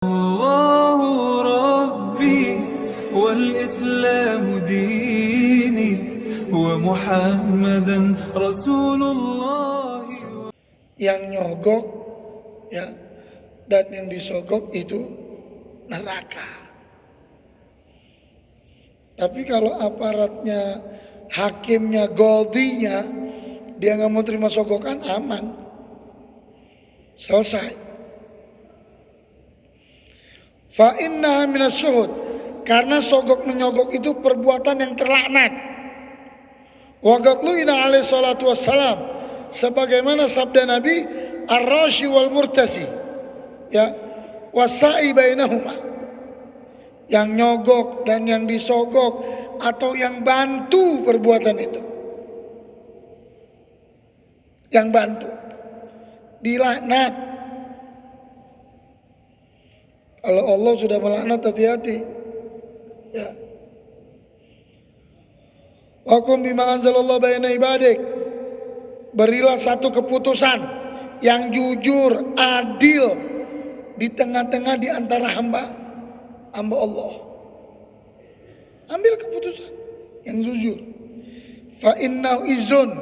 الله ربي والإسلام ديني ومحمدا رسول الله. Yang nyogok ya dan yang disogok itu neraka. Tapi kalau aparatnya, hakimnya, goldinya dia nggak mau terima sogokan, aman, selesai. Fa innaha minas syuhud, karena sogok menyogok itu perbuatan yang terlaknat. Wa qadluina alaihi salatu wassalam, sebagaimana sabda Nabi, ar-rashi wal murtasi, ya, wasai bainahuma, yang nyogok dan yang disogok atau yang bantu perbuatan itu, yang bantu, dilaknat. Kalau Allah sudah melaknat, hati-hati ya. Wakum bima anzalallah baina ibadik, berilah satu keputusan yang jujur, adil di tengah-tengah di antara hamba Allah. Ambil keputusan yang jujur. Fa innahu izun,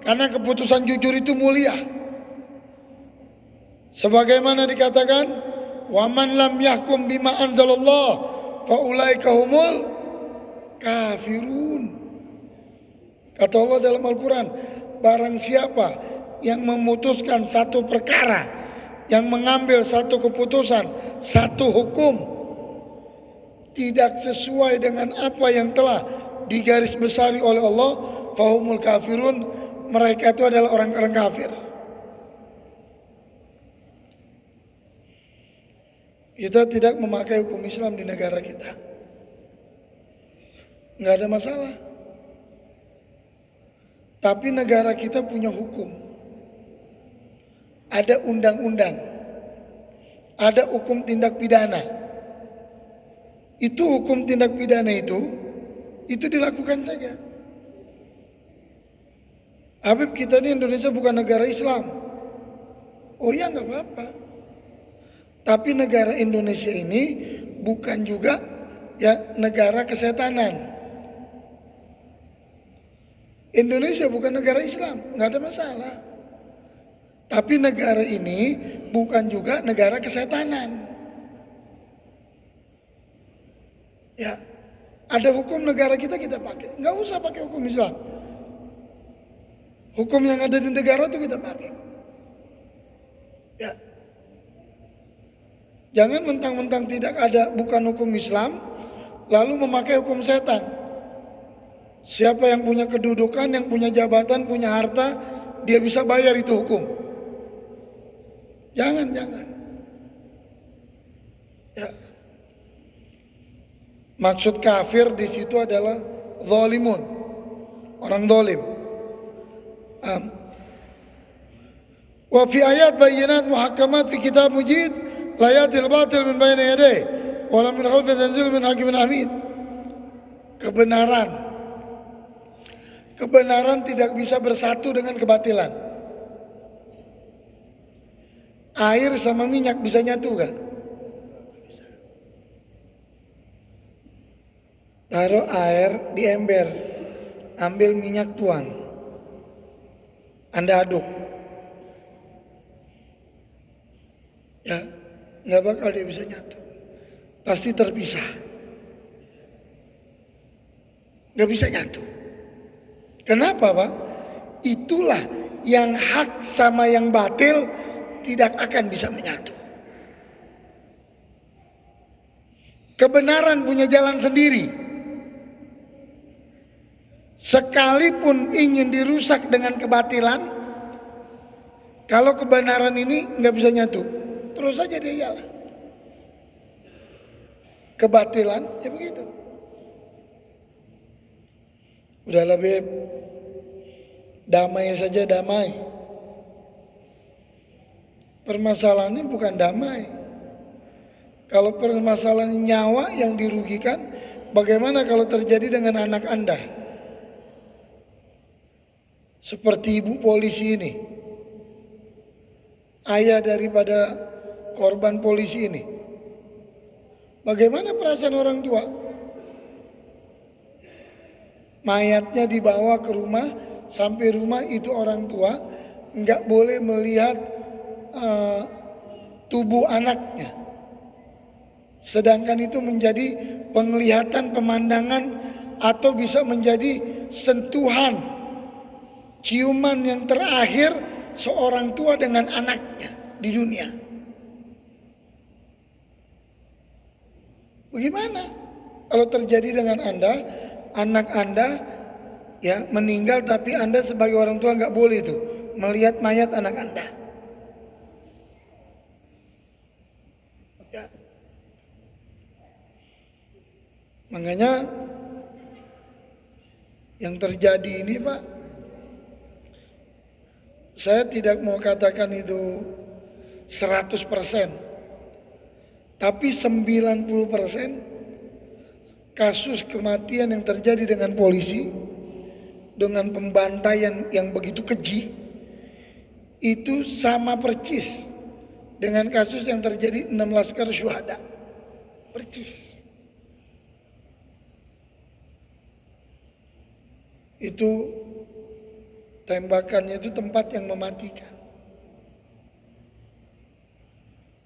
karena keputusan jujur itu mulia. Sebagaimana dikatakan, wa man lam yahkum bima anzalallah fa ulaika humul kafirun. Kata Allah dalam Al-Quran, barang siapa yang memutuskan satu perkara, yang mengambil satu keputusan, satu hukum tidak sesuai dengan apa yang telah digarisbesari oleh Allah, fahumul kafirun, mereka itu adalah orang-orang kafir. Kita tidak memakai hukum Islam di negara kita, nggak ada masalah. Tapi negara kita punya hukum, ada undang-undang, ada hukum tindak pidana. Itu hukum tindak pidana itu dilakukan saja. Habib, kita ini Indonesia bukan negara Islam. Oh ya, nggak apa-apa. Tapi negara Indonesia ini bukan juga ya negara kesetanan. Indonesia bukan negara Islam, nggak ada masalah. Tapi negara ini bukan juga negara kesetanan. Ya, ada hukum negara kita pakai, nggak usah pakai hukum Islam. Hukum yang ada di negara itu kita pakai. Ya, jangan mentang-mentang tidak ada, bukan hukum Islam, lalu memakai hukum setan. Siapa yang punya kedudukan, yang punya jabatan, punya harta, dia bisa bayar itu hukum. Jangan. Ya. Maksud kafir di situ adalah zalimun, orang zalim. Wa fi ayat bayyinat muhakkamat fi kitab mujid la yatil batil min bayni yadayhi wa la min khalfi tanzil min hakimin hamid. Kebenaran tidak bisa bersatu dengan kebatilan. Air sama minyak bisa nyatu kan? Taruh air di ember, ambil minyak, tuang, Anda aduk, ya nggak bakal dia bisa nyatu, pasti terpisah, nggak bisa nyatu. Kenapa, Pak? Itulah yang hak sama yang batil tidak akan bisa menyatu. Kebenaran punya jalan sendiri. Sekalipun ingin dirusak dengan kebatilan, kalau kebenaran ini nggak bisa nyatu, terus saja dia jalan. Kebatilan ya begitu. Udah lebih damai saja, damai. Permasalahannya bukan damai. Kalau permasalahan nyawa yang dirugikan, bagaimana kalau terjadi dengan anak Anda? Seperti ibu polisi ini, ayah daripada korban polisi ini, Bagaimana perasaan orang tua? Mayatnya dibawa ke rumah, sampai rumah itu orang tua nggak boleh melihat tubuh anaknya. Sedangkan itu menjadi penglihatan, pemandangan, atau bisa menjadi sentuhan, ciuman yang terakhir seorang tua dengan anaknya di dunia. Bagaimana kalau terjadi dengan Anda, anak Anda ya meninggal, tapi Anda sebagai orang tua nggak boleh itu melihat mayat anak Anda. Ya. Makanya yang terjadi ini Pak, saya tidak mau katakan itu 100%, tapi 90% kasus kematian yang terjadi dengan polisi, dengan pembantaian yang begitu keji, itu sama percis dengan kasus yang terjadi 6 Laskar Syuhada. Percis. Itu tembakannya itu tempat yang mematikan.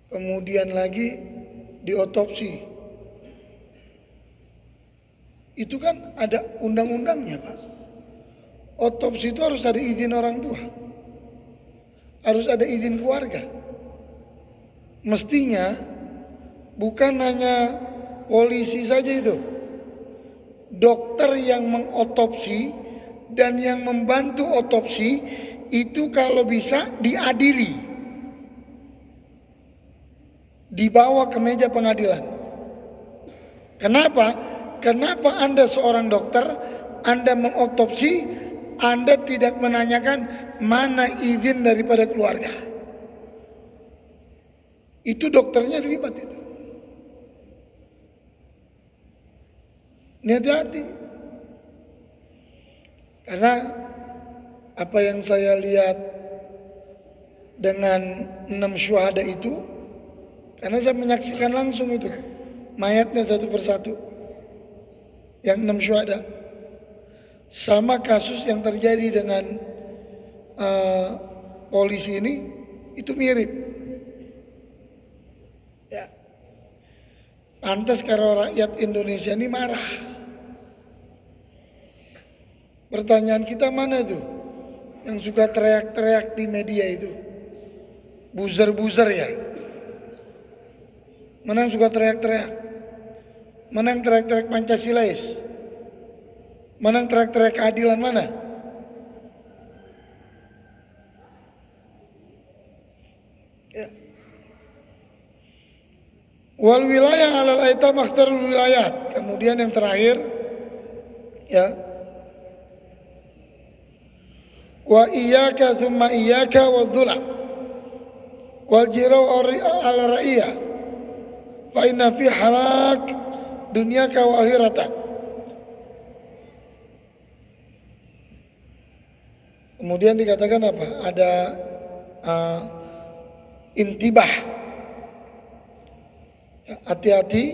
Kemudian lagi diotopsi. Itu kan ada undang-undangnya Pak. Otopsi itu harus ada izin orang tua, harus ada izin keluarga. Mestinya bukan hanya polisi saja itu, dokter yang mengotopsi dan yang membantu otopsi itu kalau bisa diadili, dibawa ke meja pengadilan. Kenapa? Kenapa Anda seorang dokter, Anda mengotopsi, Anda tidak menanyakan mana izin daripada keluarga? Itu dokternya terlibat itu. Ini hati-hati. Karena apa yang saya lihat dengan 6 syuhada itu, karena saya menyaksikan langsung itu mayatnya satu persatu, yang 6 syuhada, sama kasus yang terjadi dengan polisi ini, itu mirip. Ya, pantas kalau rakyat Indonesia ini marah. Pertanyaan kita mana tuh yang suka teriak-teriak di media itu? Buzzer-buzzer ya? Mana yang suka teriak-teriak? Mana yang teriak-teriak Pancasilais? Mana yang teriak-teriak keadilan mana? Ya. Wal wilayah alal aitam akhtarul wilayat. Kemudian yang terakhir ya, wa iyyaka thumma iyyaka wadh-dhula wal jirau ala ra'iyah fa inna fi halak dunyaka wa akhiratak. Kemudian dikatakan apa? Ada intibah. Hati-hati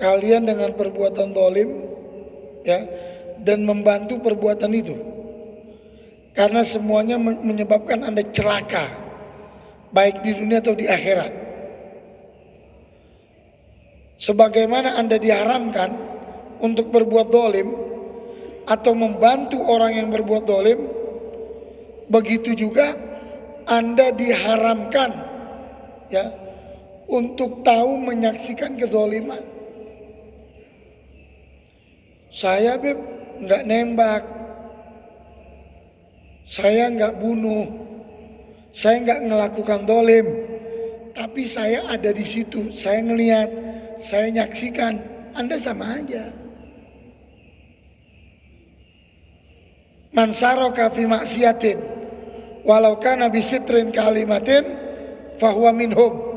kalian dengan perbuatan zalim ya, dan membantu perbuatan itu. Karena semuanya menyebabkan Anda celaka, baik di dunia atau di akhirat. Sebagaimana Anda diharamkan untuk berbuat zalim atau membantu orang yang berbuat zalim, begitu juga Anda diharamkan ya untuk tahu menyaksikan kezaliman. Saya nggak nembak, saya nggak bunuh, saya nggak melakukan zalim, tapi saya ada di situ, saya ngelihat, saya nyaksikan. Anda sama aja. Man saraka fi maksiatin walau kana bisitrin kalimatin fahuwa minhum.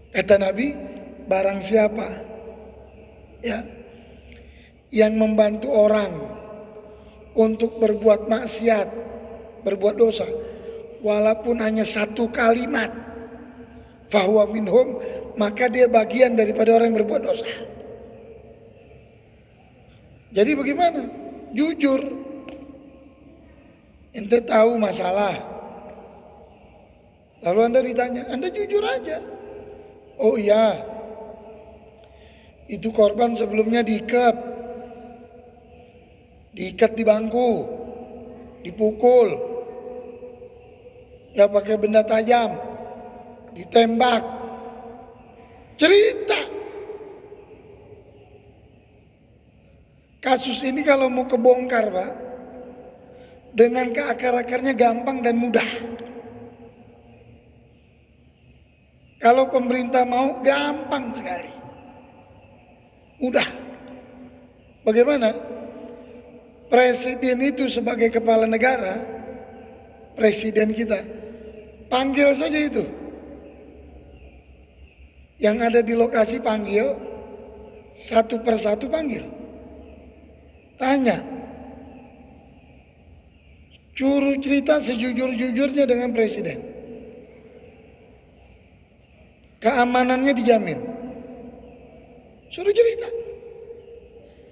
Kata Nabi, barang siapa ya yang membantu orang untuk berbuat maksiat, berbuat dosa, walaupun hanya satu kalimat, fahuwa minhum, maka dia bagian daripada orang yang berbuat dosa. Jadi bagaimana? Jujur. Ente tahu masalah, lalu Anda ditanya, Anda jujur aja. Oh iya, itu korban sebelumnya diikat di bangku, dipukul, ya pakai benda tajam, ditembak. Cerita. Kasus ini kalau mau kebongkar, Pak, dengan keakar-akarnya gampang dan mudah. Kalau pemerintah mau, gampang sekali. Mudah. Bagaimana? Presiden itu sebagai kepala negara, presiden kita, panggil saja itu. Yang ada di lokasi panggil, satu persatu panggil. Tanya. Suruh cerita sejujur-jujurnya dengan presiden. Keamanannya dijamin. Suruh cerita.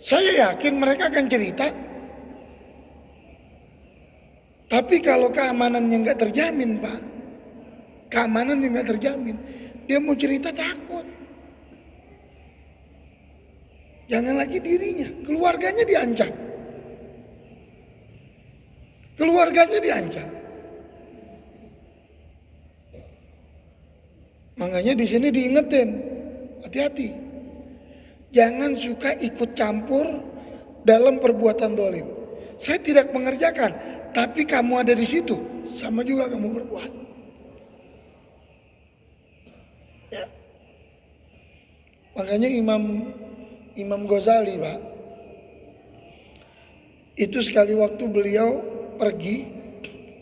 Saya yakin mereka akan cerita. Tapi kalau keamanannya nggak terjamin, Pak, keamanannya nggak terjamin, dia mau cerita takut. Jangan lagi dirinya, keluarganya diancam. Keluarganya diancam. Makanya di sini diingetin, hati-hati. Jangan suka ikut campur dalam perbuatan dolim. Saya tidak mengerjakan, tapi kamu ada di situ, sama juga kamu berbuat. Ya. Makanya Imam Ghazali, Pak, itu sekali waktu beliau pergi,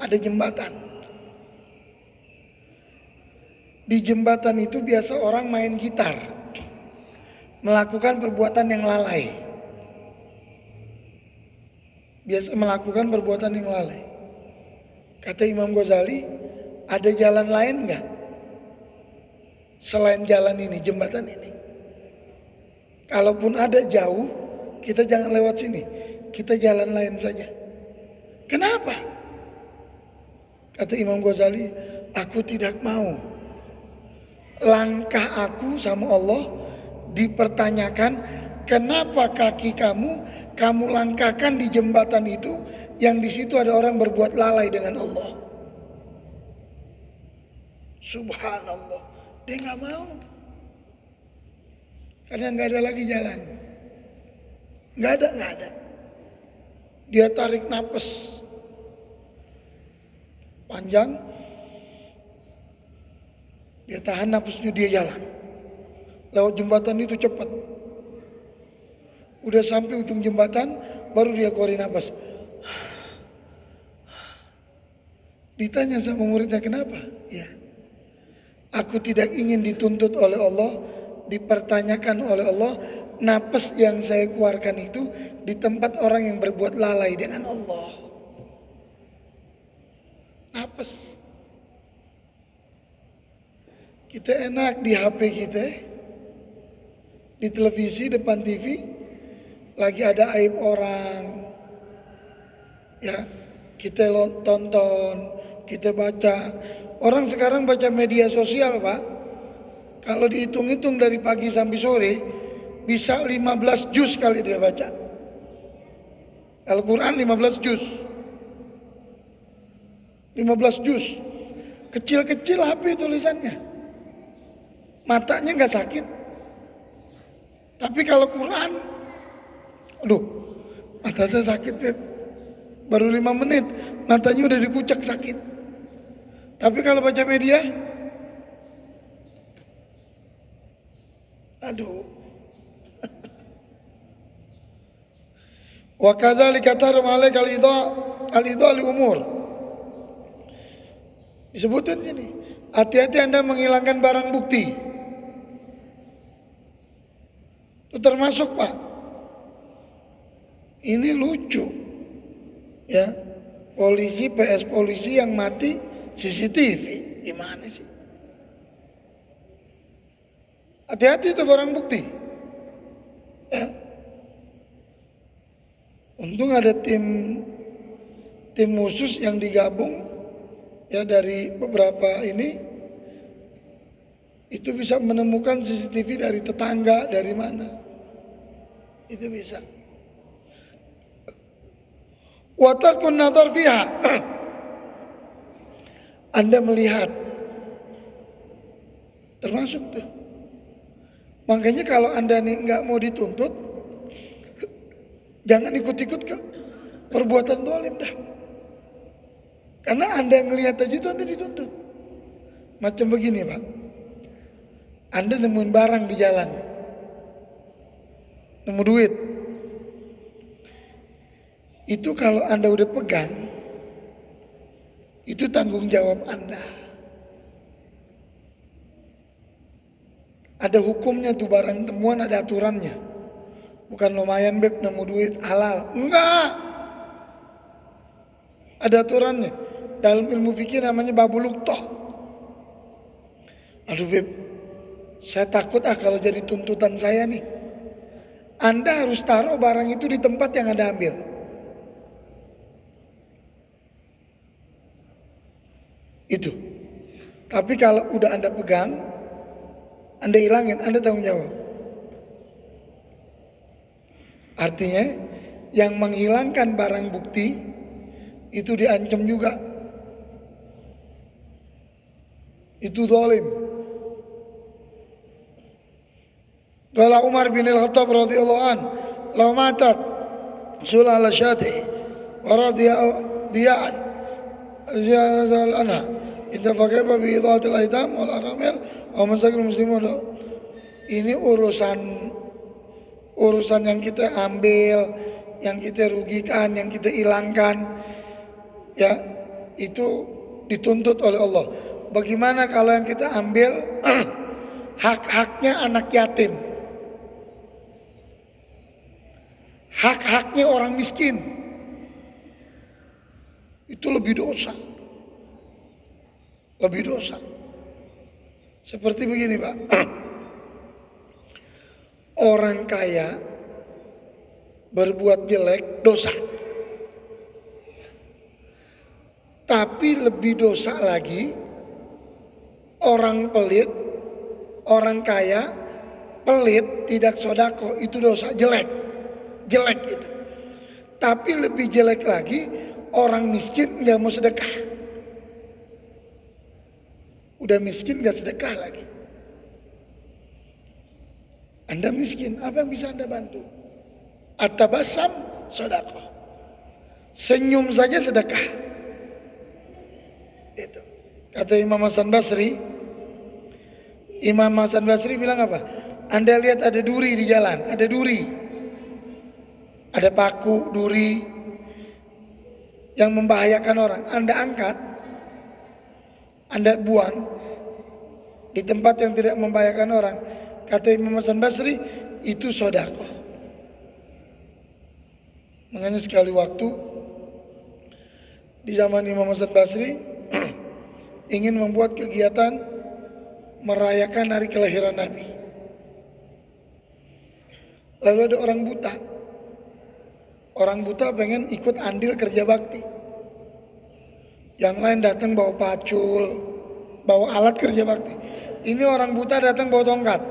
ada jembatan. Di jembatan itu biasa orang main gitar, melakukan perbuatan yang lalai. Biasa melakukan perbuatan yang lalai. Kata Imam Ghazali, ada jalan lain enggak? Selain jalan ini, jembatan ini. Kalaupun ada jauh, kita jangan lewat sini. Kita jalan lain saja. Kenapa? Kata Imam Ghazali, aku tidak mau langkah aku sama Allah dipertanyakan, kenapa kaki kamu langkahkan di jembatan itu yang di situ ada orang berbuat lalai dengan Allah. Subhanallah, dia nggak mau karena nggak ada lagi jalan, nggak ada. Dia tarik napas panjang, dia tahan napasnya, dia jalan lewat jembatan itu cepat. Udah sampai ujung jembatan, baru dia keluarin napas. Ditanya sama muridnya, kenapa? Ya, aku tidak ingin dituntut oleh Allah, dipertanyakan oleh Allah. Napas yang saya keluarkan itu di tempat orang yang berbuat lalai dengan Allah. Napas. Kita enak di HP kita, di televisi, depan TV, lagi ada aib orang, ya kita tonton, kita baca. Orang sekarang baca media sosial, Pak, kalau dihitung-hitung dari pagi sampai sore, bisa 15 juz kali dia baca. Al-Quran 15 juz. 15 juz. Kecil-kecil HP tulisannya. Matanya nggak sakit. Tapi kalau Quran, aduh, mata saya sakit, Beb. Baru 5 menit, matanya udah dikucek sakit. Tapi kalau baca media, aduh. Wa kadzalika tarum alaika al-idha li umur. Disebutin ini, hati-hati Anda menghilangkan barang bukti. Itu termasuk, Pak. Ini lucu. Ya, PS polisi yang mati CCTV. Gimana sih? Hati-hati itu barang bukti. Ya. Untung ada tim khusus yang digabung ya dari beberapa ini, itu bisa menemukan CCTV dari tetangga, dari mana. Itu bisa. Wa tarkun nadhar fiha. Anda melihat, termasuk tuh. Makanya kalau Anda nih nggak mau dituntut, jangan ikut-ikut ke perbuatan zalim dah. Karena Anda ngelihat aja itu Anda dituntut. Macam begini Pak, Anda nemuin barang di jalan, nemu duit, itu kalau Anda udah pegang, itu tanggung jawab Anda. Ada hukumnya tuh barang temuan, ada aturannya. Bukan lumayan beb nemu duit halal, enggak. Ada aturannya. Dalam ilmu fikih namanya babul luqtah. Aduh beb, saya takut kalau jadi tuntutan saya nih. Anda harus taruh barang itu di tempat yang Anda ambil. Itu. Tapi kalau udah Anda pegang, Anda hilangin, Anda tanggung jawab. Artinya yang menghilangkan barang bukti itu diancam juga. Itu zalim. Qala Umar bin Al-Khattab radhiyallahu an, "Law matat sulala syati wa radiya diya'an al-jazal anha idza faqaba bi idhatil aitam wal aramil wa masakin muslimun." Ini urusan yang kita ambil, yang kita rugikan, yang kita hilangkan, ya itu dituntut oleh Allah. Bagaimana kalau yang kita ambil hak-haknya anak yatim, hak-haknya orang miskin, itu lebih dosa. Lebih dosa. Seperti begini Pak, orang kaya berbuat jelek dosa. Tapi lebih dosa lagi orang pelit, orang kaya pelit tidak sodako, itu dosa jelek. Jelek itu. Tapi lebih jelek lagi orang miskin nggak mau sedekah. Udah miskin nggak sedekah lagi. Anda miskin, apa yang bisa Anda bantu? At-tabassam sodako. Senyum saja sedekah. Itu. Kata Imam Hasan Basri. Imam Hasan Basri bilang apa? Anda lihat ada duri di jalan, ada duri. Ada paku, duri yang membahayakan orang. Anda angkat, Anda buang di tempat yang tidak membahayakan orang. Kata Imam Hasan Basri, itu sodako. Makanya sekali waktu di zaman Imam Hasan Basri ingin membuat kegiatan merayakan hari kelahiran Nabi. Lalu ada orang buta. Orang buta pengen ikut andil kerja bakti. Yang lain datang bawa pacul, bawa alat kerja bakti. Ini orang buta datang bawa tongkat.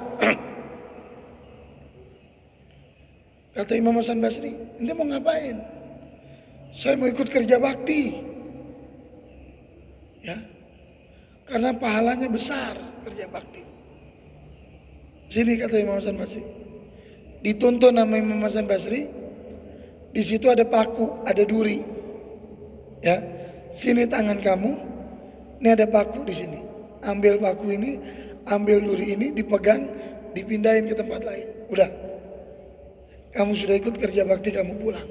Kata Imam Hasan Basri, ente mau ngapain? Saya mau ikut kerja bakti. Ya, karena pahalanya besar kerja bakti. Sini kata Imam Hasan Basri. Dituntun nama Imam Hasan Basri. Di situ ada paku, ada duri. Ya, sini tangan kamu. Ini ada paku di sini. Ambil paku ini, ambil duri ini, dipegang, dipindahin ke tempat lain. Udah. Kamu sudah ikut kerja bakti, kamu pulang.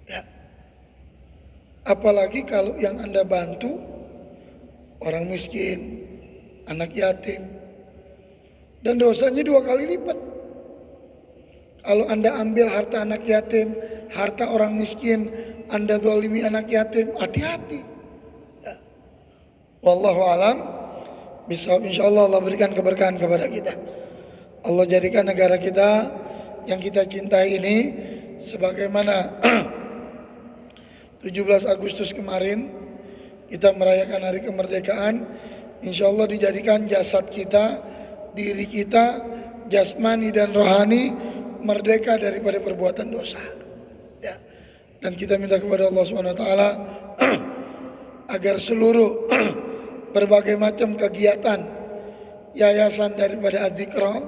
Ya. Apalagi kalau yang Anda bantu orang miskin, anak yatim. Dan dosanya 2 kali lipat. Kalau Anda ambil harta anak yatim, harta orang miskin, Anda zalimi anak yatim, hati-hati. Ya. Wallahu alam Bisa insyaallah Allah berikan keberkahan kepada kita. Allah jadikan negara kita yang kita cintai ini sebagaimana 17 Agustus kemarin kita merayakan hari kemerdekaan, insyaallah dijadikan jasad kita, diri kita, jasmani dan rohani merdeka daripada perbuatan dosa. Ya. Dan kita minta kepada Allah Subhanahu wa taala agar seluruh berbagai macam kegiatan yayasan daripada Adzikra,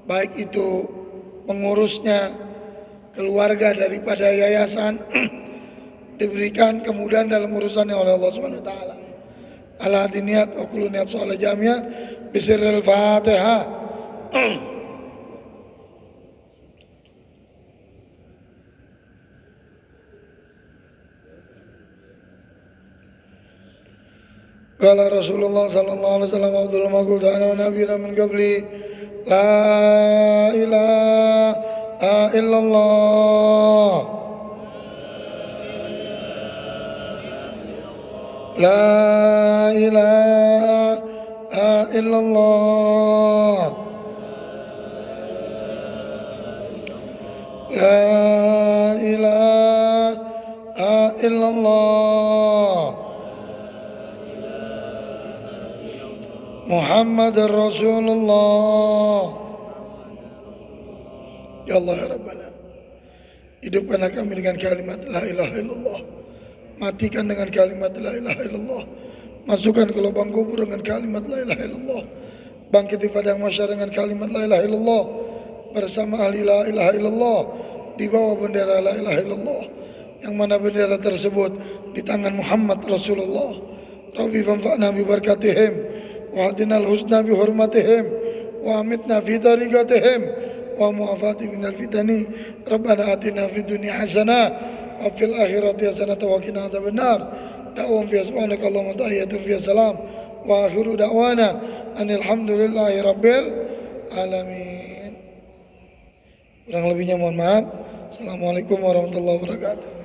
baik itu pengurusnya, keluarga daripada yayasan diberikan kemudahan dalam urusannya oleh Allah Subhanahu wa taala. Ala diniyat wa kullu niyat salih jamiah bisirril Fatihah. Qala Rasulullah sallallahu alaihi wasallam afdhalul ma qultu ana wa nabiyuna min qabli la ilaha illallah. La ilaha illallah. La ilaha illallah. Muhammadar Rasulullah. Ya Allah ya Rabbana, hidupkanlah kami dengan kalimat la ilaha illallah. Matikan dengan kalimat la ilaha illallah. Masukkan ke lubang kubur dengan kalimat la ilaha illallah. Bangkit di padang mahsyar dengan kalimat la ilaha illallah. Bersama ahli la ilaha illallah di bawah bendera la ilaha illallah, yang mana bendera tersebut di tangan Muhammad Rasulullah. Rabbi fanfa'na bi barakatihim wa hadinal husna bi hurmatihim wa amitna fi tariqatihim wa mu'afati minal fitani. Rabbana atina fid dunya hasanah wa fil akhirati hasanah wa qina adzabannar. Da'wahum fiha subhanaka Allahumma tahiyyatun fiha salam wa akhiru da'wana anil hamdulillahi rabbil alamin. Kurang lebihnya mohon maaf. Assalamualaikum warahmatullahi wabarakatuh.